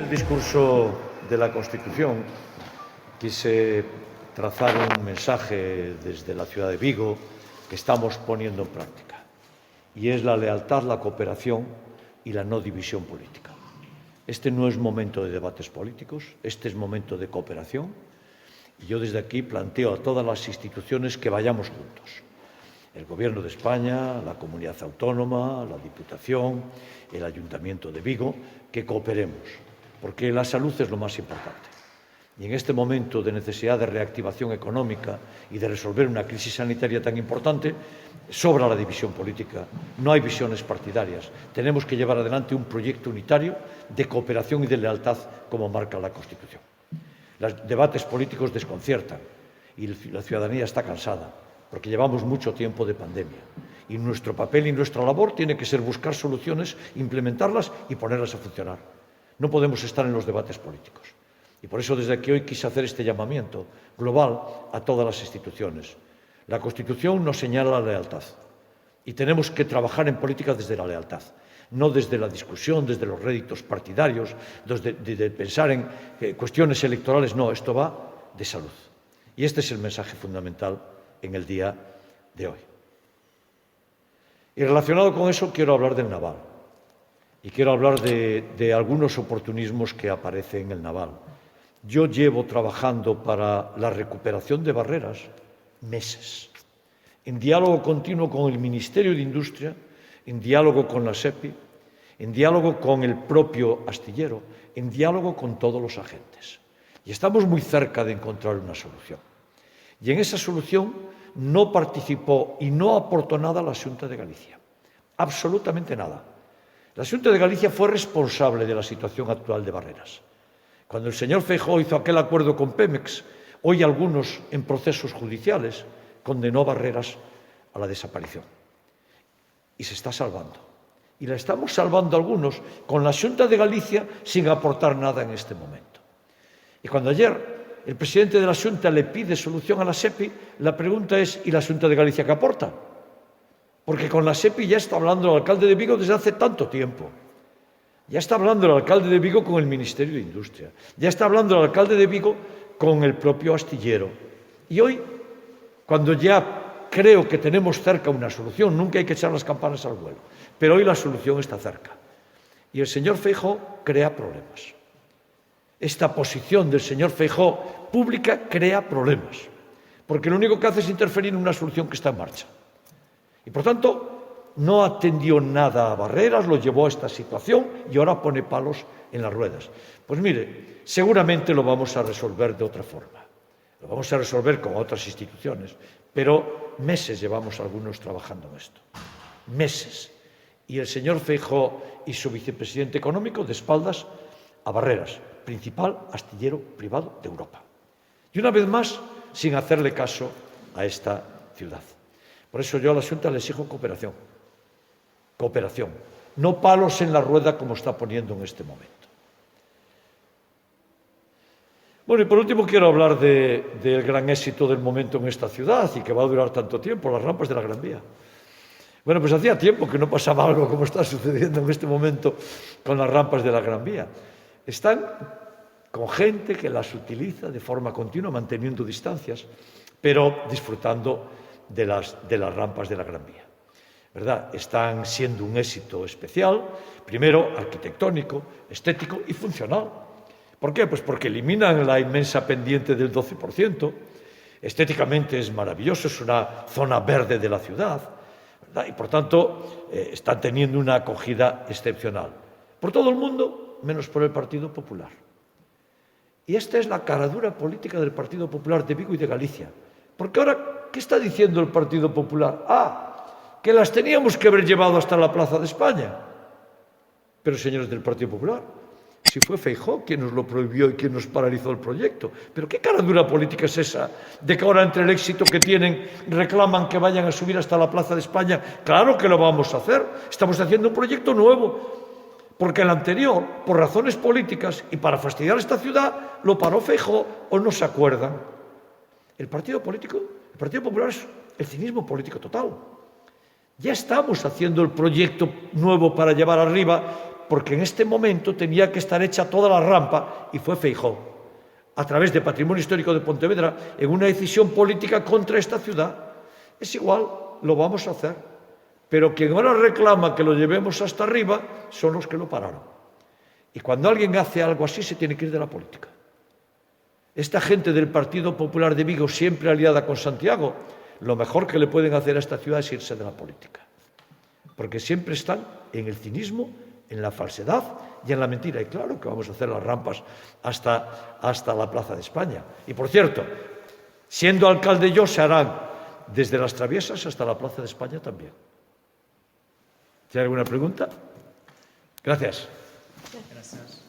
el discurso de la Constitución quise trazar un mensaje desde la ciudad de Vigo que estamos poniendo en práctica, y es la lealtad, la cooperación y la no división política. Este no es momento de debates políticos, este es momento de cooperación, y yo desde aquí planteo a todas las instituciones que vayamos juntos. El Gobierno de España, la Comunidad Autónoma, la Diputación, el Ayuntamiento de Vigo, que cooperemos, porque la salud es lo más importante. Y en este momento de necesidad de reactivación económica y de resolver una crisis sanitaria tan importante, sobra la división política, no hay visiones partidarias. Tenemos que llevar adelante un proyecto unitario de cooperación y de lealtad como marca la Constitución. Los debates políticos desconciertan y la ciudadanía está cansada, porque llevamos mucho tiempo de pandemia. Y nuestro papel y nuestra labor tiene que ser buscar soluciones, implementarlas y ponerlas a funcionar. No podemos estar en los debates políticos. Y por eso desde aquí hoy quise hacer este llamamiento global a todas las instituciones. La Constitución nos señala la lealtad y tenemos que trabajar en políticas desde la lealtad, no desde la discusión, desde los réditos partidarios, de pensar en cuestiones electorales. No, esto va de salud. Y este es el mensaje fundamental en el día de hoy. Y relacionado con eso quiero hablar del naval y quiero hablar de algunos oportunismos que aparecen en el naval. Yo llevo trabajando para la recuperación de barreras meses, en diálogo continuo con el Ministerio de Industria, en diálogo con la SEPI, en diálogo con el propio astillero, en diálogo con todos los agentes. Y estamos muy cerca de encontrar una solución. Y en esa solución no participó y no aportó nada la Xunta de Galicia. Absolutamente nada. La Xunta de Galicia fue responsable de la situación actual de Barreras. Cuando el señor Feijóo hizo aquel acuerdo con Pemex, hoy algunos en procesos judiciales, condenó Barreras a la desaparición. Y se está salvando. Y la estamos salvando algunos con la Xunta de Galicia sin aportar nada en este momento. Y cuando ayer el presidente de la Xunta le pide solución a la SEPI, la pregunta es, ¿y la Xunta de Galicia qué aporta? Porque con la SEPI ya está hablando el alcalde de Vigo desde hace tanto tiempo. Ya está hablando el alcalde de Vigo con el Ministerio de Industria. Ya está hablando el alcalde de Vigo con el propio astillero. Y hoy, cuando ya creo que tenemos cerca una solución, nunca hay que echar las campanas al vuelo, pero hoy la solución está cerca. Y el señor Feijóo crea problemas. Esta posición del señor Feijóo pública crea problemas, porque lo único que hace es interferir en una solución que está en marcha. Y por tanto, no atendió nada a Barreras, lo llevó a esta situación y ahora pone palos en las ruedas. Pues mire, seguramente lo vamos a resolver de otra forma. Lo vamos a resolver con otras instituciones, pero meses llevamos algunos trabajando en esto. Meses. Y el señor Feijóo y su vicepresidente económico de espaldas a Barreras, principal astillero privado de Europa. Y una vez más, sin hacerle caso a esta ciudad. Por eso yo a la Xunta le exijo cooperación. Cooperación. No palos en la rueda como está poniendo en este momento. Bueno, y por último quiero hablar del gran éxito del momento en esta ciudad y que va a durar tanto tiempo, las rampas de la Gran Vía. Bueno, pues hacía tiempo que no pasaba algo como está sucediendo en este momento con las rampas de la Gran Vía. Están con gente que las utiliza de forma continua, manteniendo distancias, pero disfrutando de las rampas de la Gran Vía. ¿Verdad? Están siendo un éxito especial, primero arquitectónico, estético y funcional. ¿Por qué? Pues porque eliminan la inmensa pendiente del 12%, estéticamente es maravilloso, es una zona verde de la ciudad, ¿verdad? Y por tanto están teniendo una acogida excepcional. Por todo el mundo, menos por el Partido Popular. Y esta es la caradura política del Partido Popular de Vigo y de Galicia. Porque ahora, ¿qué está diciendo el Partido Popular? Que las teníamos que haber llevado hasta la Plaza de España. Pero, señores del Partido Popular, si fue Feijóo quien nos lo prohibió y quien nos paralizó el proyecto. ¿Pero qué caradura política es esa de que ahora, entre el éxito que tienen, reclaman que vayan a subir hasta la Plaza de España? Claro que lo vamos a hacer. Estamos haciendo un proyecto nuevo. Porque el anterior, por razones políticas y para fastidiar a esta ciudad, lo paró Feijóo o no se acuerdan. El Partido Popular es el cinismo político total. Ya estamos haciendo el proyecto nuevo para llevar arriba, porque en este momento tenía que estar hecha toda la rampa y fue Feijóo, a través de Patrimonio Histórico de Pontevedra, en una decisión política contra esta ciudad. Es igual, lo vamos a hacer, pero quien ahora reclama que lo llevemos hasta arriba son los que lo pararon. Y cuando alguien hace algo así se tiene que ir de la política. Esta gente del Partido Popular de Vigo, siempre aliada con Santiago, lo mejor que le pueden hacer a esta ciudad es irse de la política. Porque siempre están en el cinismo, en la falsedad y en la mentira. Y claro que vamos a hacer las rampas hasta la Plaza de España. Y por cierto, siendo alcalde yo, se harán desde las Traviesas hasta la Plaza de España también. ¿Tiene alguna pregunta? Gracias. Gracias.